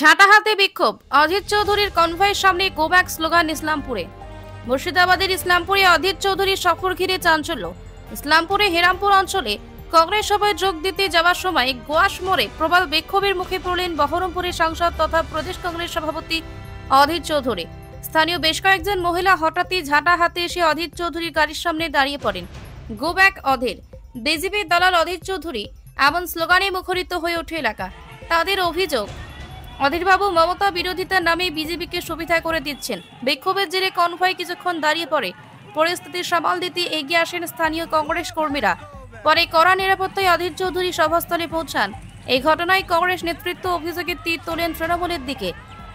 ঝাঁটা হাতে বিক্ষোভ। অধীর চৌধুরীর কনভয়ের সামনে গো ব্যাক স্লোগান ইসলামপুরে। মুর্শিদাবাদের ইসলামপুরে অধীর চৌধুরীর সফর ঘিরে চাঞ্চল্য। ইসলামপুরে হেরামপুর অঞ্চলে কংগ্রেস সভায় যোগ দিতে যাওয়ার সময় গোয়াশ মোড়ে প্রবল বিক্ষোভের মুখে পড়লেন বহরমপুরের সাংসদ তথা প্রদেশ কংগ্রেস সভাপতি অধীর চৌধুরী। স্থানীয় বেশ কয়েকজন মহিলা হঠাৎই ঝাঁটা হাতে এসে অধীর চৌধুরীর গাড়ির সামনে দাঁড়িয়ে পড়েন। গো ব্যাক অধীর, বিজেপির দালাল অধীর চৌধুরী, এমন স্লোগানে মুখরিত হয়ে ওঠে এলাকা। তাদের অভিযোগ, অধীরবাবু মমতা বিরোধিতার নামে বিজেপিকে সুবিধা করে দিচ্ছেন। বিক্ষোভের জেরে কনভয় কিছুক্ষণ দাঁড়িয়ে পড়ে। পরিস্থিতি সামাল দিতে এগিয়ে আসেন স্থানীয় কংগ্রেস কর্মীরা। পরে কড়া নিরাপত্তায় অধীর চৌধুরী সভাস্থলে পৌঁছান। এই ঘটনায় কংগ্রেস নেতৃত্ব অভিযোগের তীর তোলেন তৃণমূলের দিকে।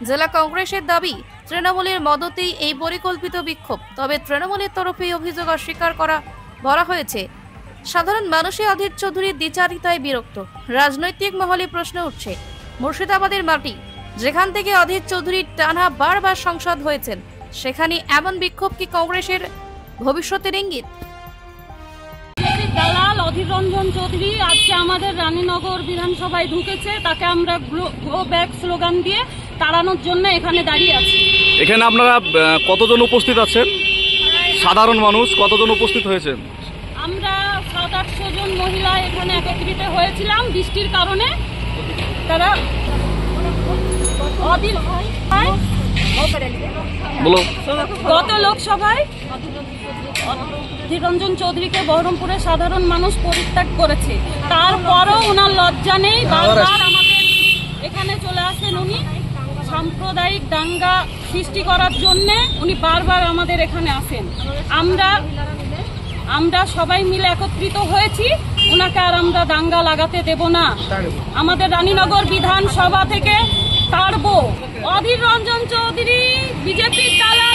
জেলা কংগ্রেসের দাবি, তৃণমূলের মদতেই এই পরিকল্পিত বিক্ষোভ। তবে তৃণমূলের তরফে অভিযোগ অস্বীকার বলা হয়েছে। সাধারণ মানুষে অধীর চৌধুরীর দ্বিচারিতায় বিরক্ত। রাজনৈতিক মহলে প্রশ্ন উঠছে, মুর্শিদাবাদের মাটি, যেখান থেকে অধীর চৌধুরী টানা বারবার সংসদ হয়েছেন, সেখানে এমন বিক্ষোভ কি কংগ্রেসের ভবিষ্যতের ইঙ্গিত? দালাল অধীর রঞ্জন চৌধুরী আজকে আমাদের রানীনগর বিধানসভায় ঢুকেছে। তাকে আমরা গো ব্যাক স্লোগান দিয়ে তাড়ানোর জন্য এখানে দাঁড়িয়ে আছি। এখানে আপনারা কতজন উপস্থিত আছেন? সাধারণ মানুষ কতজন উপস্থিত হয়েছেন? আমরা 700-800 জন মহিলা এখানে একত্রিত হয়েছিলাম। বৃষ্টির কারণে তারা গত লোকসভায় অধীর রঞ্জন চৌধুরীকে বহরমপুরের সাধারণ মানুষ পরিত্যাগ করেছে। তারপরও ওনার লজ্জা নেই, বারবার আমাদের এখানে চলে আসেন। উনি সাম্প্রদায়িক দাঙ্গা সৃষ্টি করার জন্য উনি বারবার আমাদের এখানে আসেন। আমরা সবাই মিলে একত্রিত হয়েছি, ওনাকে আর আমরা দাঙ্গা লাগাতে দেব না। আমাদের রানীনগর বিধানসভা থেকে তাড়বো। অধীর রঞ্জন চৌধুরী বিজেপির দালাল।